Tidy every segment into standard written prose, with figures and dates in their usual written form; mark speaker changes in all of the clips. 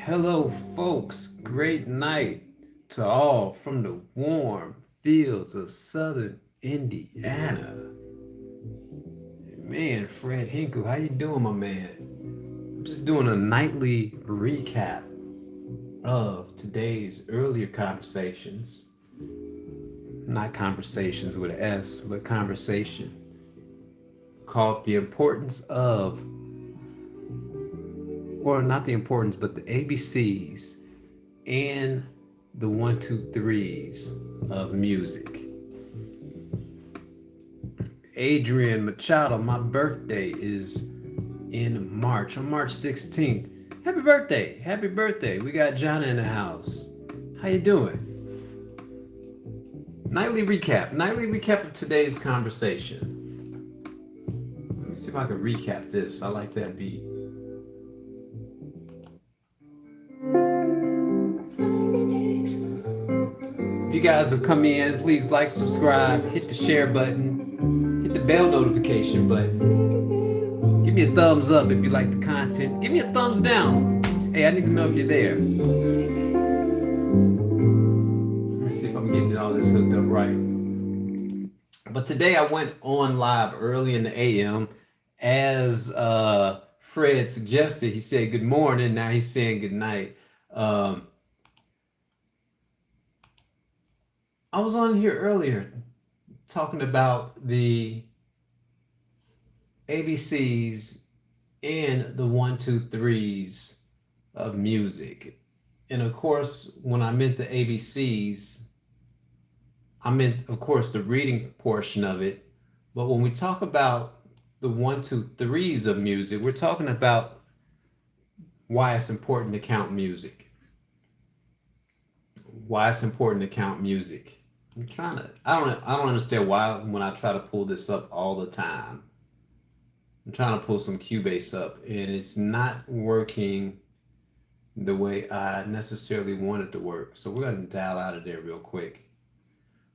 Speaker 1: Hello, folks. Great night to all from the warm fields of southern Indiana. Man, Fred Hinkle, how you doing, my man? I'm just doing a nightly recap of today's earlier conversations. Not conversations with an S, but conversation called The Importance of, or not the importance, but the ABCs and the 1, 2, 3s of music. Adrian Machado, my birthday is in March, on March 16th. Happy birthday, happy birthday. We got John in the house. How you doing? Nightly recap of today's conversation. Let me see if I can recap this. I like that beat. If you guys have come in, please like, subscribe, hit the share button, hit the bell notification button. Give me a thumbs up if you like the content. Give me a thumbs down. Hey, I need to know if you're there. Let me see if I'm getting all this hooked up right. But today I went on live early in the AM as Fred suggested. He said good morning. Now he's saying good night. I was on here earlier talking about the ABCs and the 1, 2, 3s of music. And of course, when I meant the ABCs, I meant, of course, the reading portion of it. But when we talk about the 1, 2, 3s of music, we're talking about why it's important to count music. Why it's important to count music. I don't understand why when I try to pull this up all the time. I'm trying to pull some Cubase up and it's not working the way I necessarily want it to work. So we're gonna dial out of there real quick.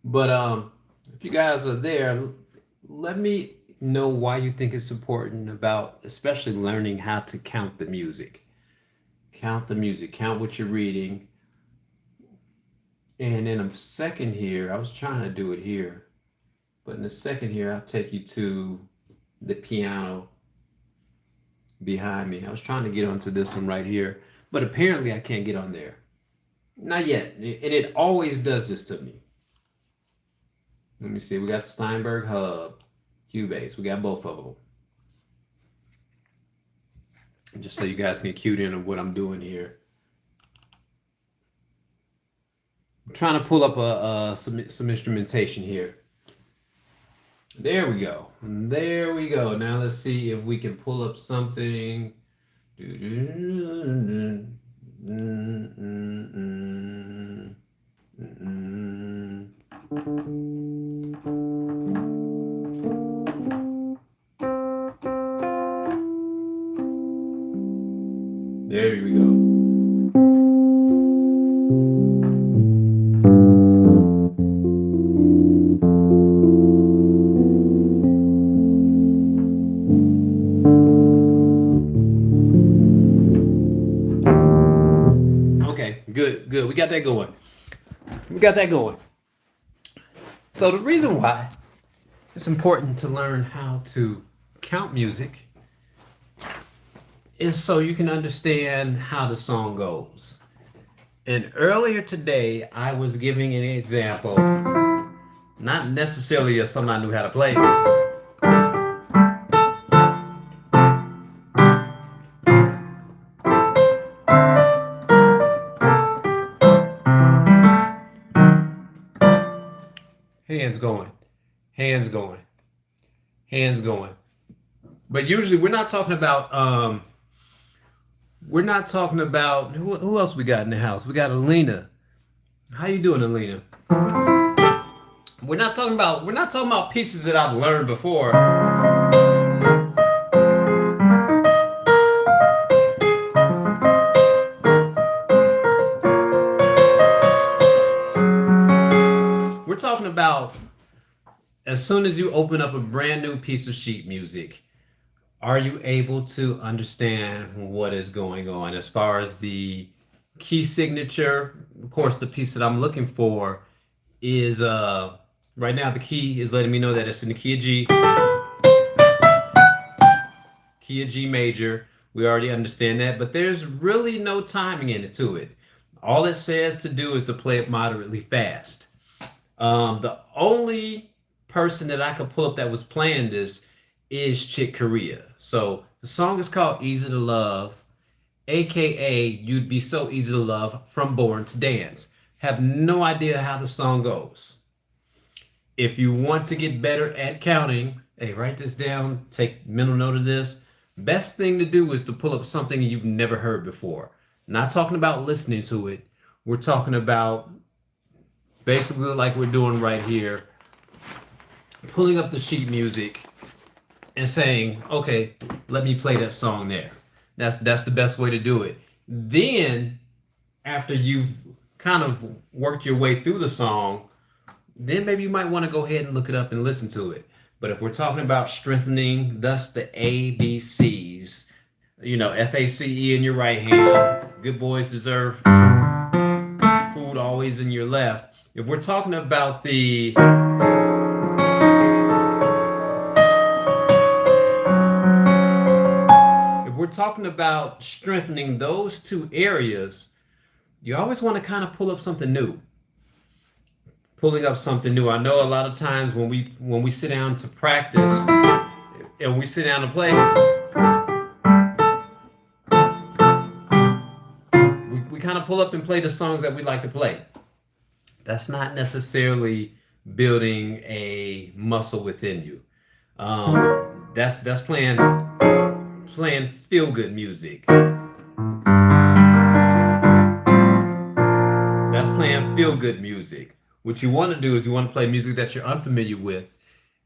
Speaker 1: But if you guys are there, let me know why you think it's important about especially learning how to count the music. Count the music, count what you're reading. And in a second here, I was trying to do it here, but in a second here, I'll take you to the piano behind me. I was trying to get onto this one right here, but apparently I can't get on there. Not yet. And it always does this to me. Let me see. We got the Steinberg Hub, Cubase. We got both of them. Just so you guys can cue in on what I'm doing here. I'm trying to pull up some instrumentation here. There we go. There we go. Now let's see if we can pull up something. There we go. Okay, good, good. We got that going. We got that going. So the reason why it's important to learn how to count music is so you can understand how the song goes. And earlier today, I was giving an example, not necessarily of something I knew how to play. Hands going, hands going, hands going. But usually we're not talking about who else we got in the house? We got Alina. How you doing, Alina? We're not talking about pieces that I've learned before. We're talking about as soon as you open up a brand new piece of sheet music, are you able to understand what is going on as far as the key signature? Of course, the piece that I'm looking for is right now the key is letting me know that it's in the key of G, key of G major. We already understand that, but there's really no timing into it. All it says to do is to play it moderately fast. The only person that I could pull up that was playing this is Chick Corea. So the song is called Easy to Love, aka You'd Be So Easy to Love from Born to Dance. Have no idea how the song goes. If you want to get better at counting, hey, write this down, take mental note of this. Best thing to do is to pull up something you've never heard before. Not talking about listening to it. We're talking about basically like we're doing right here, pulling up the sheet music and saying, okay, let me play that song there. That's the best way to do it. Then, after you've kind of worked your way through the song, then maybe you might want to go ahead and look it up and listen to it. But if we're talking about strengthening, thus the ABCs, FACE in your right hand, good boys deserve food always in your left. If we're talking about strengthening those two areas, you always want to kind of pull up something new. Pulling up something new. I know a lot of times when we sit down to practice and we sit down to play, we kind of pull up and play the songs that we like to play. That's not necessarily building a muscle within you. That's playing feel-good music. That's playing feel-good music. What you want to do is you want to play music that you're unfamiliar with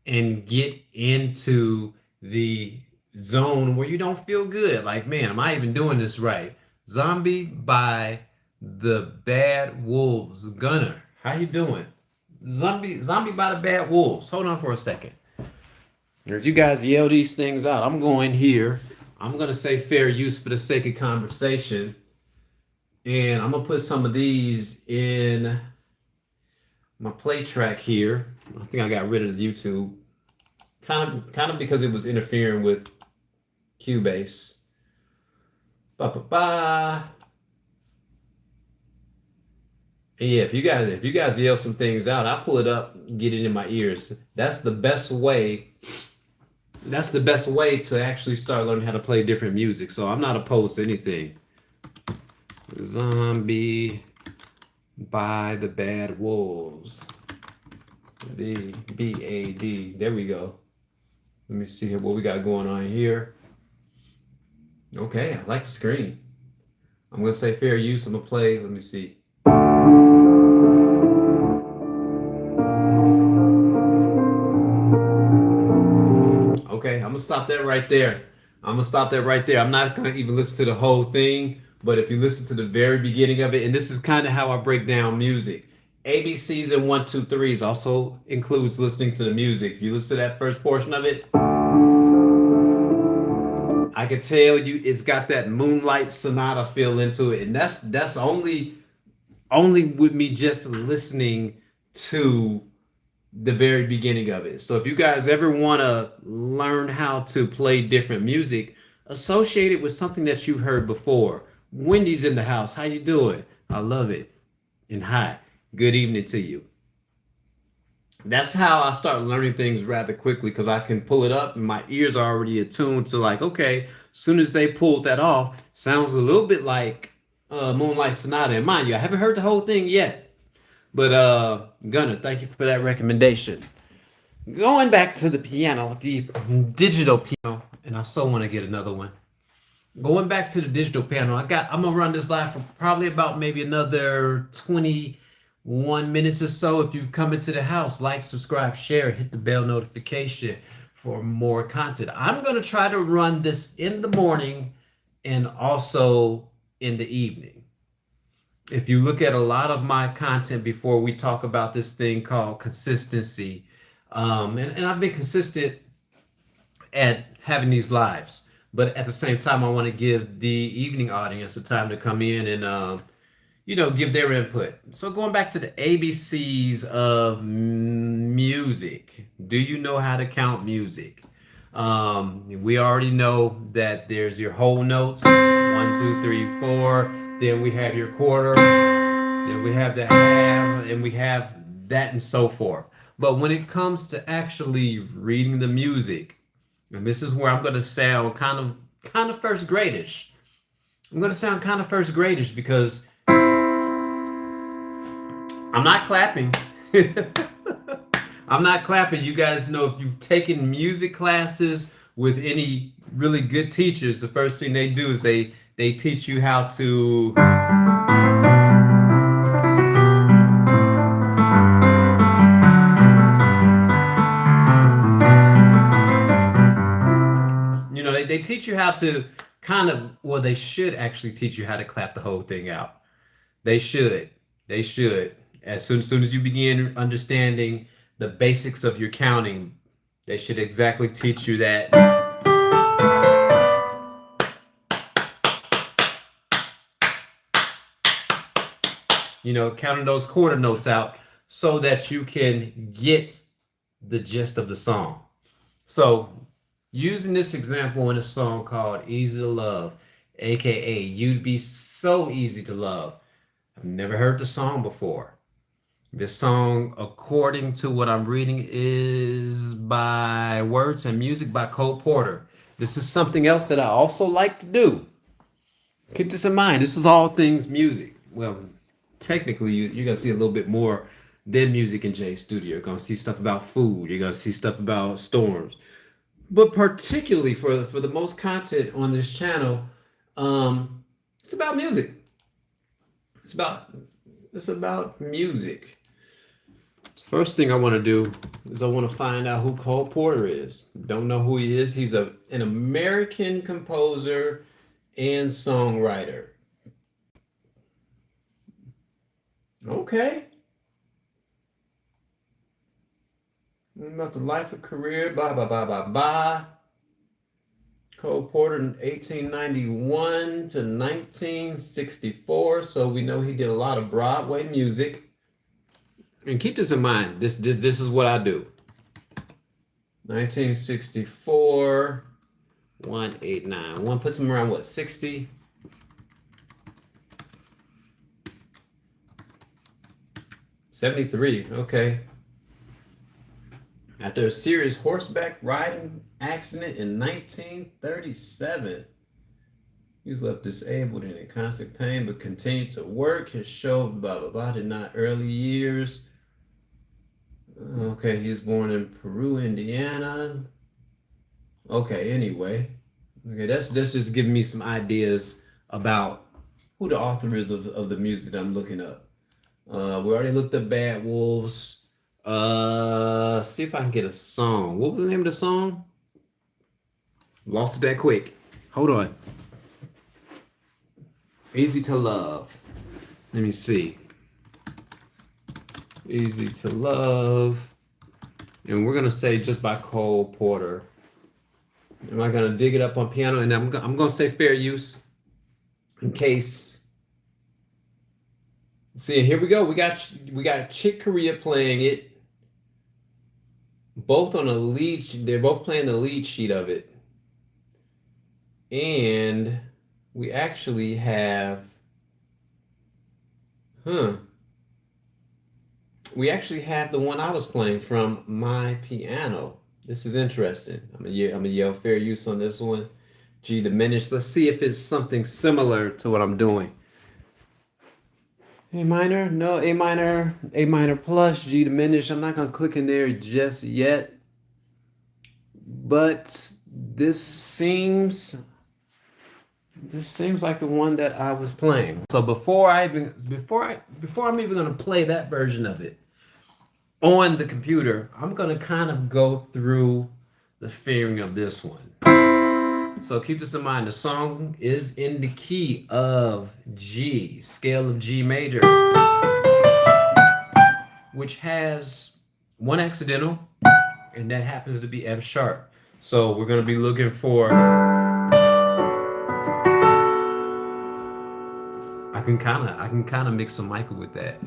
Speaker 1: and get into the zone where you don't feel good. Like, man, am I even doing this right? Zombie by the Bad Wolves. Gunner, how you doing? Zombie by the Bad Wolves. Hold on for a second. As you guys yell these things out, I'm going here. I'm going to say fair use for the sake of conversation. And I'm going to put some of these in my play track here. I think I got rid of the YouTube. Kind of because it was interfering with Cubase. Ba ba ba. And yeah, if you guys yell some things out, I pull it up, get it in my ears. That's the best way. That's the best way to actually start learning how to play different music. So I'm not opposed to anything. Zombie by the Bad Wolves. The BAD. There we go. Let me see here what we got going on here. Okay, I like the screen. I'm gonna say fair use. I'm gonna play. Let me see. Okay, I'm gonna stop that right there. I'm gonna stop that right there. I'm not gonna even listen to the whole thing, but if you listen to the very beginning of it, and this is kind of how I break down music. ABCs and one, two, threes also includes listening to the music. If you listen to that first portion of it, I can tell you it's got that Moonlight Sonata feel into it, and that's only with me just listening to the very beginning of it. So if you guys ever want to learn how to play different music, associate it with something that you've heard before. Wendy's in the house. How you doing? I love it. And hi, good evening to you. That's how I start learning things rather quickly because I can pull it up and my ears are already attuned to like, okay, as soon as they pulled that off, sounds a little bit like Moonlight Sonata. And mind you, I haven't heard the whole thing yet. But Gunner, thank you for that recommendation. Going back to the piano, the digital piano, and I so want to get another one. Going back to the digital piano, I'm gonna run this live for probably about maybe another 21 minutes or so. If you've come into the house, like, subscribe, share, hit the bell notification for more content. I'm gonna try to run this in the morning and also in the evening. If you look at a lot of my content before, we talk about this thing called consistency. And I've been consistent at having these lives, but at the same time, I want to give the evening audience a time to come in and, give their input. So going back to the ABCs of music, do you know how to count music? We already know that there's your whole notes, 1, 2, 3, 4. Then we have your quarter. Then we have the half, and we have that and so forth. But when it comes to actually reading the music, and this is where I'm going to sound kind of first gradish. I'm going to sound kind of first gradish because I'm not clapping. I'm not clapping. You guys know if you've taken music classes with any really good teachers, the first thing they do is they teach you how to they teach you how to they should actually teach you how to clap the whole thing out. They should. They should. As soon as you begin understanding the basics of your counting, they should exactly teach you that. Counting those quarter notes out so that you can get the gist of the song. So, using this example in a song called Easy to Love, aka You'd Be So Easy to Love. I've never heard the song before. This song, according to what I'm reading, is by Words and Music by Cole Porter. This is something else that I also like to do. Keep this in mind. This is all things music. Well, technically, you're going to see a little bit more than music in Jay's studio. You're going to see stuff about food. You're going to see stuff about storms. But particularly for the most content on this channel, it's about music. It's about music. First thing I want to do is I want to find out who Cole Porter is. Don't know who he is. He's an American composer and songwriter. Okay. About the life and career, blah, blah, blah, blah, blah. Cole Porter in 1891 to 1964. So we know he did a lot of Broadway music. And keep this in mind. This is what I do. 1964, 1891 puts him around what, 60? 73. Okay. After a serious horseback riding accident in 1937, he was left disabled and in constant pain, but continued to work. His show, blah, blah, blah, did not early years. Okay, he was born in Peru, Indiana. Okay, anyway. Okay, that's just giving me some ideas about who the author is of the music that I'm looking up. We already looked at Bad Wolves. See if I can get a song. What was the name of the song? Lost it that quick. Hold on. Easy to Love. Let me see. Easy to Love. And we're gonna say just by Cole Porter. Am I gonna dig it up on piano? And I'm gonna say fair use in case. See, here we go. We got Chick Corea playing it. Both on a lead. They're both playing the lead sheet of it. And we actually have, we actually have the one I was playing from my piano. This is interesting. I'm gonna yell fair use on this one. G diminished. Let's see if it's something similar to what I'm doing. A minor, no, A minor plus, G diminished. I'm not gonna click in there just yet, but this seems like the one that I was playing. So before I'm even gonna play that version of it on the computer, I'm gonna kind of go through the fingering of this one. So keep this in mind. The song is in the key of G, scale of G major, which has one accidental, and that happens to be F sharp. So we're gonna be looking for. I can kind of mix some Michael with that.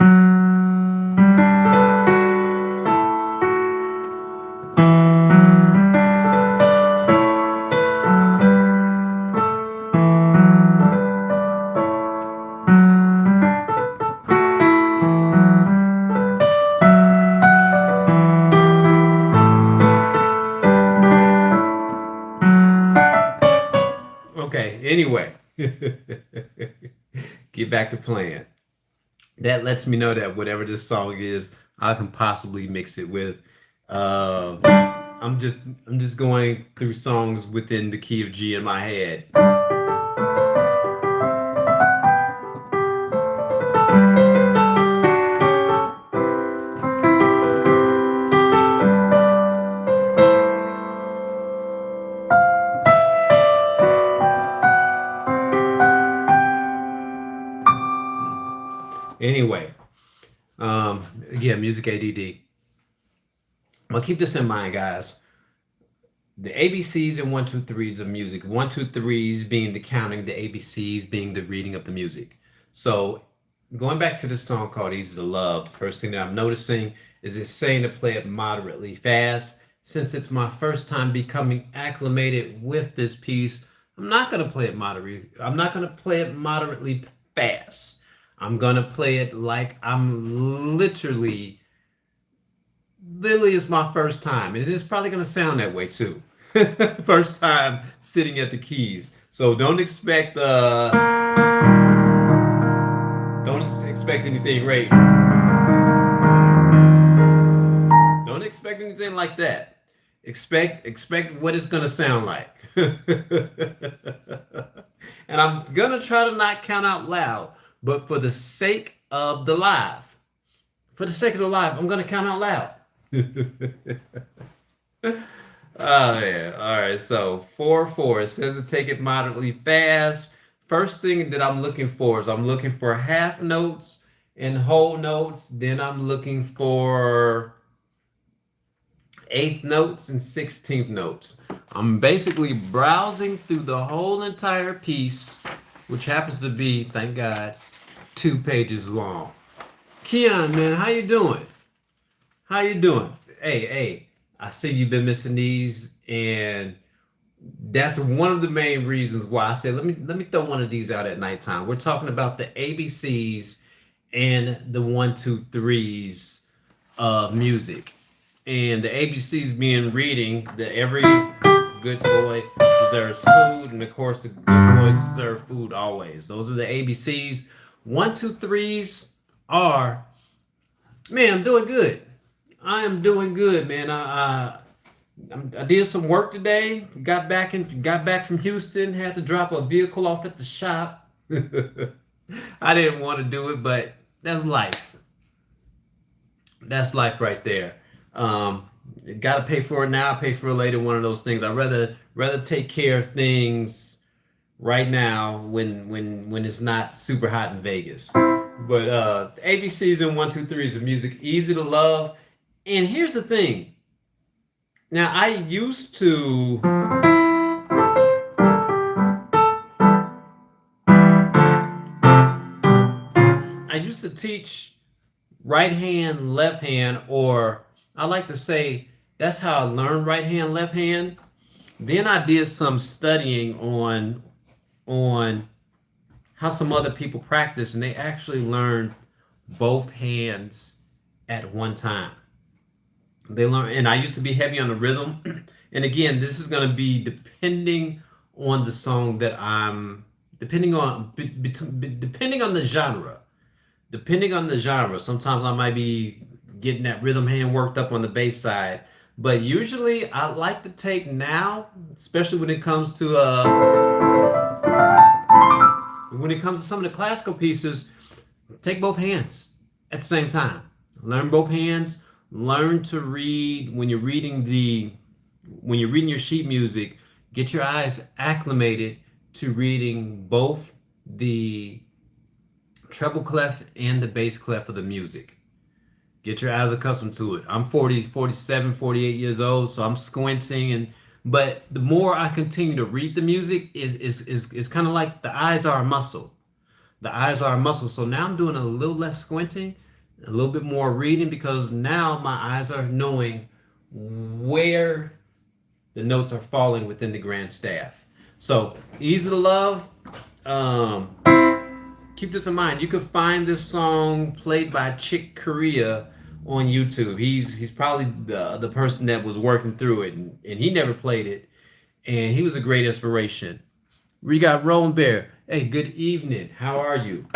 Speaker 1: Okay, anyway. Get back to playing. That lets me know that whatever this song is, I can possibly mix it with. I'm just going through songs within the key of G in my head. Anyway, again, music ADD. Well, keep this in mind, guys. The ABCs and 1, 2, 3s of music. 1, 2, 3s being the counting, the ABCs being the reading of the music. So going back to this song called Easy to Love, the first thing that I'm noticing is it's saying to play it moderately fast. Since it's my first time becoming acclimated with this piece, I'm not going to play it moderately. I'm not going to play it moderately fast. I'm going to play it like I'm literally it's my first time. And it's probably going to sound that way too. First time sitting at the keys. So don't expect anything right. Don't expect anything like that. Expect what it's going to sound like. And I'm going to try to not count out loud. But for the sake of the live, I'm going to count out loud. Oh, yeah. All right. So 4/4. It says to take it moderately fast. First thing that I'm looking for is I'm looking for half notes and whole notes. Then I'm looking for eighth notes and 16th notes. I'm basically browsing through the whole entire piece, which happens to be, thank God, 2 pages long. Keon, man, how you doing? How you doing? Hey, I see you've been missing these, and that's one of the main reasons why I said let me throw one of these out at nighttime. We're talking about the ABCs and the one, two, threes of music. And the ABCs being reading that every good boy deserves food, and of course the good boys deserve food always. Those are the ABCs. One, two, threes are, man, I'm doing good. I am doing good, man. I did some work today. Got back from Houston. Had to drop a vehicle off at the shop. I didn't want to do it, but that's life. That's life right there. Um, Got to pay for it now. Pay for it later. One of those things. I rather take care of things right now when it's not super hot in Vegas. But ABCs and one, two, threes of music, easy to love. And here's the thing. Now I used to teach right hand, left hand, or I like to say that's how I learned right hand, left hand. Then I did some studying on how some other people practice, and they actually learn both hands at one time. They learn, and I used to be heavy on the rhythm. And again, this is going to be depending on the song that I'm, depending on the genre. Depending on the genre, sometimes I might be getting that rhythm hand worked up on the bass side. But usually, I like to take now, especially when it comes to some of the classical pieces, take both hands at the same time. Learn both hands. Learn to read when you're reading your sheet music. Get your eyes acclimated to reading both the treble clef and the bass clef of the music. Get your eyes accustomed to it. I'm 40, 47, 48 years old, so I'm squinting, but the more I continue to read the music is kind of like the eyes are a muscle. The eyes are a muscle. So now I'm doing a little less squinting, a little bit more reading, because now my eyes are knowing where the notes are falling within the grand staff. So easy to love. Um, Keep this in mind. You could find this song played by Chick Corea on YouTube. He's probably the person that was working through it, and he never played it. And he was a great inspiration. We got Rowan Bear. Hey, good evening. How are you?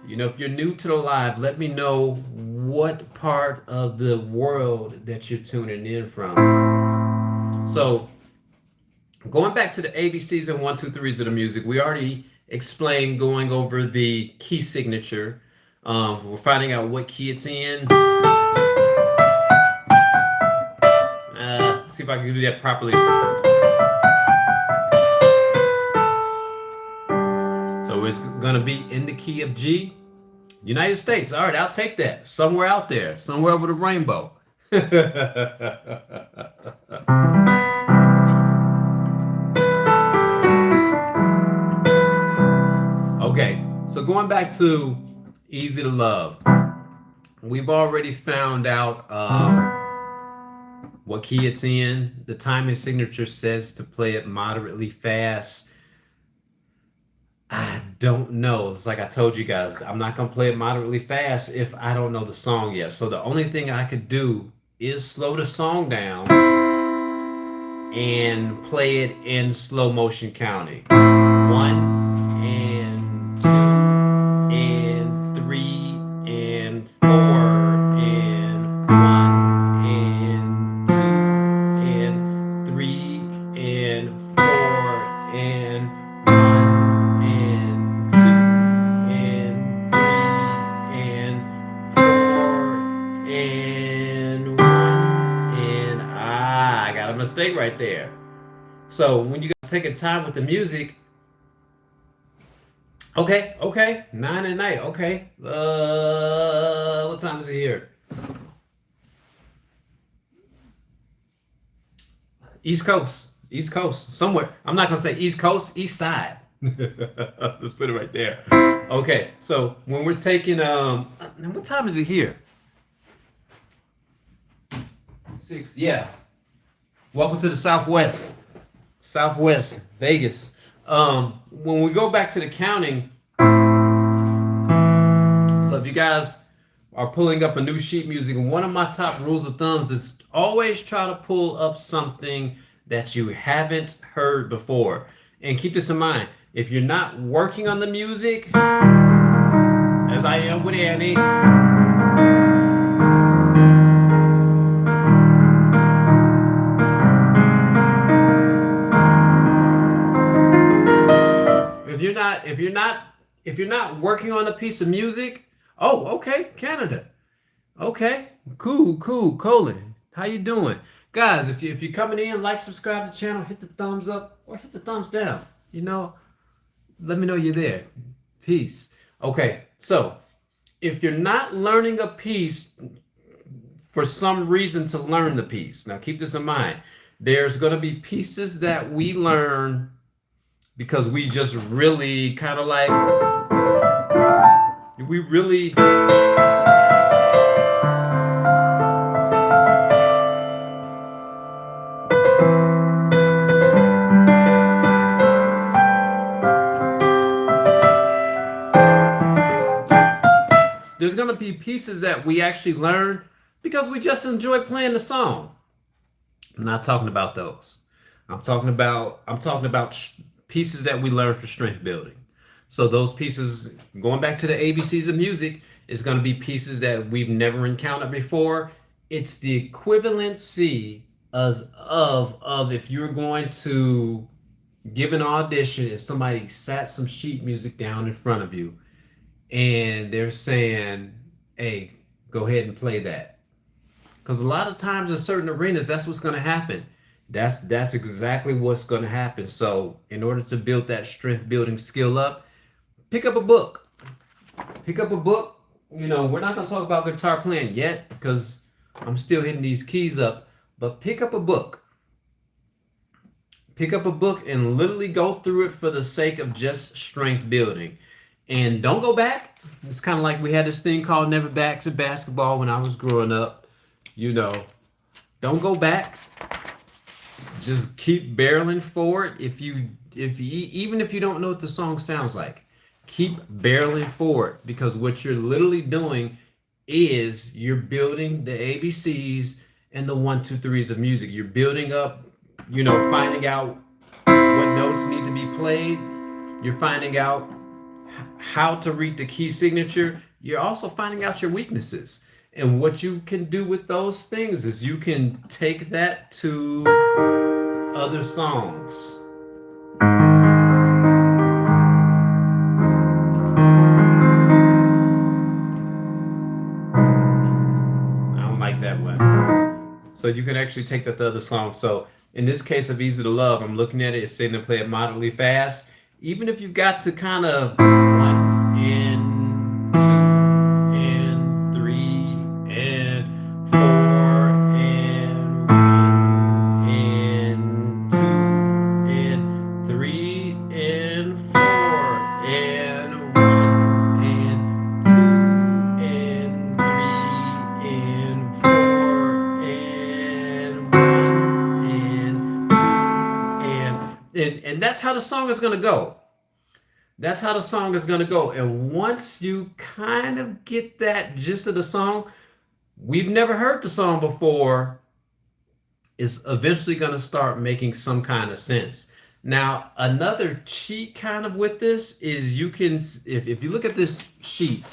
Speaker 1: You know, if you're new to the live, let me know what part of the world that you're tuning in from. So, going back to the ABCs and one, two, threes of the music, we already explained going over the key signature. We're finding out what key it's in. See if I can do that properly. So it's going to be in the key of G. United States. All right, I'll take that. Somewhere out there. Somewhere over the rainbow. Okay, so going back to Easy to Love. We've already found out what key it's in. The timing signature says to play it moderately fast. I don't know. It's like I told you guys, I'm not going to play it moderately fast if I don't know the song yet. So the only thing I could do is slow the song down and play it in slow motion counting. 1 and 2 and 3 and 4 and 1 and 2 and 3 and 4 and 1 and 2 and 3 and 4 and 1 and I got a mistake right there. So when you gotta take a time with the music, okay, 9 at night, okay. What time is it here? East Coast, somewhere. I'm not gonna say East Coast, East Side. Let's put it right there. Okay, so when we're taking, what time is it here? 6, yeah. Welcome to the Southwest, Vegas. When we go back to the counting, So if you guys are pulling up a new sheet music, one of my top rules of thumbs is always try to pull up something that you haven't heard before. And keep this in mind, if you're not working on the music, as I am with Annie, if you're not working on a piece of music, oh, okay, Canada. Okay, cool, Colin. How you doing? Guys, if you're coming in, like, subscribe to the channel, hit the thumbs up or hit the thumbs down. Let me know you're there. Peace. Okay, so if you're not learning a piece for some reason to learn the piece, now keep this in mind. There's going to be pieces that we learn because we just really kind of like, we really, there's going to be pieces that we actually learn because we just enjoy playing the song. I'm not talking about those. I'm talking about pieces that we learn for strength building. So those pieces, going back to the ABCs of music, is going to be pieces that we've never encountered before. It's the equivalency of if you're going to give an audition and somebody sat some sheet music down in front of you and they're saying, hey, go ahead and play that. Because a lot of times in certain arenas, that's what's going to happen. That's exactly what's going to happen. So in order to build that strength building skill up, pick up a book. Pick up a book. We're not going to talk about guitar playing yet because I'm still hitting these keys up. But pick up a book. Pick up a book and literally go through it for the sake of just strength building. And don't go back. It's kind of like we had this thing called Never Backs in basketball when I was growing up. Don't go back. Just keep barreling forward. Even if you don't know what the song sounds like, keep barreling forward, because what you're literally doing is you're building the ABCs and the 1, 2, 3s of music. You're building up, finding out what notes need to be played. You're finding out how to read the key signature. You're also finding out your weaknesses. And what you can do with those things is you can take that to other songs. I don't like that one. So you can actually take that to other songs. So in this case of Easy to Love, I'm looking at it, it's saying to play it moderately fast. Even if you've got to kind of 1 and 2 and 3 and 4 and 1 and 2 and 3 and 4 and 1 and 2 and 3 and 4 and 1 and 2 and that's how the song is going to go. That's how the song is going to go. And once you kind of get that gist of the song, we've never heard the song before, is eventually going to start making some kind of sense. Now, another cheat kind of with this is you can, if you look at this sheet,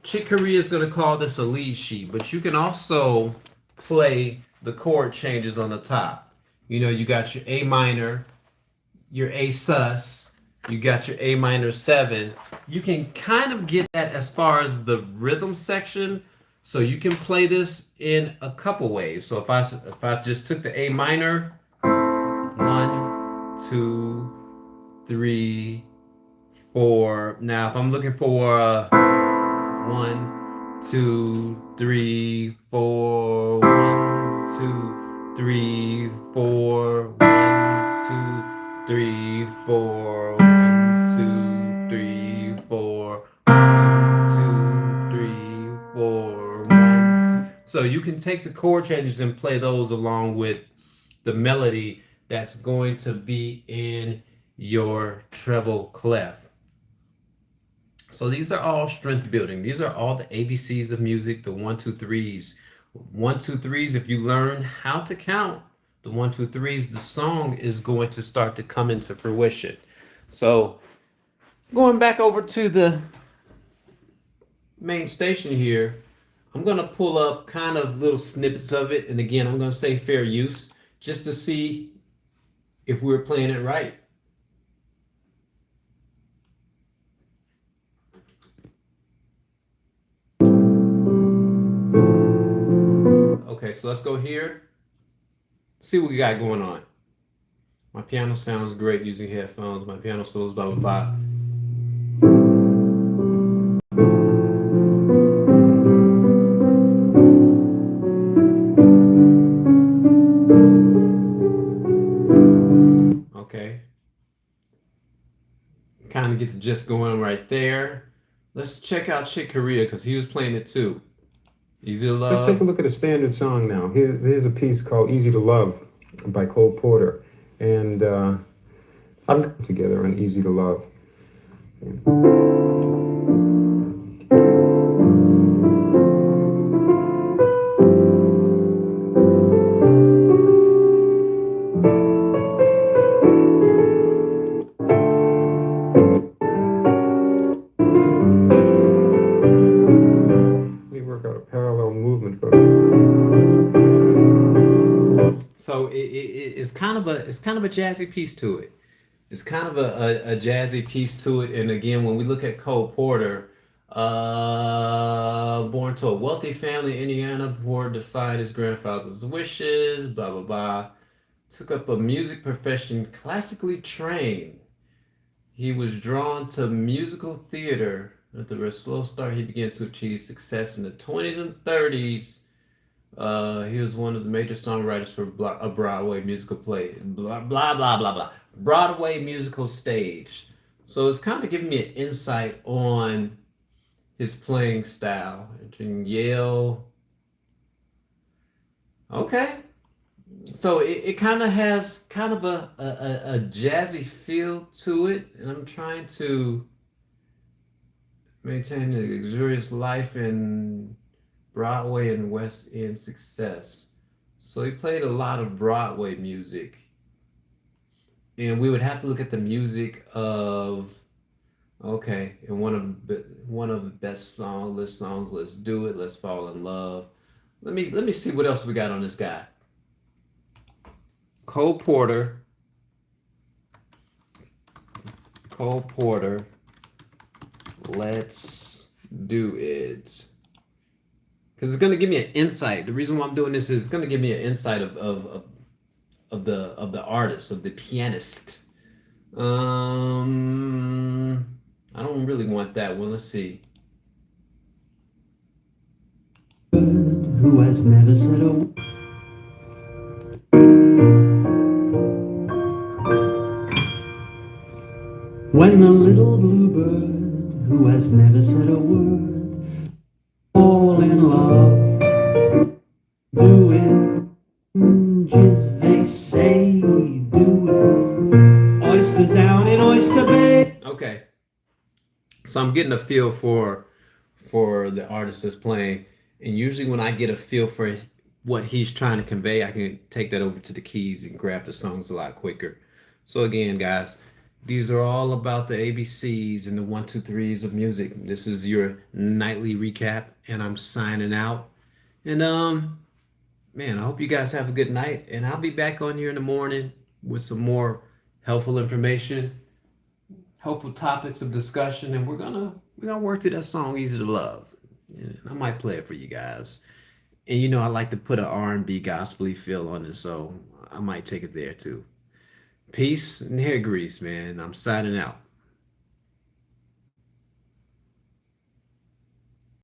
Speaker 1: Chick Corea is going to call this a lead sheet, but you can also play the chord changes on the top. You got your A minor, your A sus, you got your A minor 7. You can kind of get that as far as the rhythm section. So you can play this in a couple ways. So if I just took the A minor, 1, 2, 3, 4. Now if I'm looking for 1, 2, 3, 4, 1, 2, 3, 4, 1, 2, 3, 4, 1, 2, 3, 4, 1, 2, 3, 4, 1, 2. So you can take the chord changes and play those along with the melody that's going to be in your treble clef. So these are all strength building. These are all the ABCs of music, the one, two, threes. One, two, threes, if you learn how to count the one, two, threes, the song is going to start to come into fruition. So going back over to the main station here, I'm going to pull up kind of little snippets of it. And again, I'm going to say fair use just to see if we're playing it right. Okay, so let's go here. See what we got going on. My piano sounds great using headphones. My piano solos, blah, blah, blah. Okay. Kind of get the gist going right there. Let's check out Chick Corea because he was playing it too. Easy to
Speaker 2: Let's take a
Speaker 1: Love.
Speaker 2: look at a standard song now. Here's a piece called Easy to Love by Cole Porter. And I've got together on Easy to Love. Let me work out a parallel movement for
Speaker 1: So it's kind of a jazzy piece to it. It's kind of a jazzy piece to it. And again, when we look at Cole Porter, born to a wealthy family in Indiana, Ford defied his grandfather's wishes, blah, blah, blah. Took up a music profession, classically trained. He was drawn to musical theater. After a slow start, he began to achieve success in the 20s and 30s. He was one of the major songwriters for a Broadway musical play. Blah, blah, blah, blah, blah. Broadway musical stage. So it's kind of giving me an insight on his playing style. Entering Yale. Okay. So it kind of has kind of a jazzy feel to it. And I'm trying to maintain a luxurious life in Broadway and West End success. So he played a lot of Broadway music. And we would have to look at the music of okay, and one of the best songs, Let's Do It, Let's Fall in Love. Let me see what else we got on this guy. Cole Porter. Cole Porter. Let's Do It. Because it's going to give me an insight. The reason why I'm doing this is it's going to give me an insight of the artist, of the pianist. I don't really want that one. Let's see.
Speaker 3: Who has never said a when the little bluebird who has never said a word fall in love, do it, just they say, do it. Oysters down in Oyster Bay.
Speaker 1: Okay. So I'm getting a feel for the artist that's playing. And usually when I get a feel for what he's trying to convey, I can take that over to the keys and grab the songs a lot quicker. So again, guys, these are all about the ABCs and the one, two, threes of music. This is your nightly recap, and I'm signing out. And man, I hope you guys have a good night. And I'll be back on here in the morning with some more helpful information, helpful topics of discussion, and we're gonna work through that song "Easy to Love." And I might play it for you guys. And you know, I like to put an R&B gospel feel on it, so I might take it there too. Peace and hair grease, man. I'm signing out.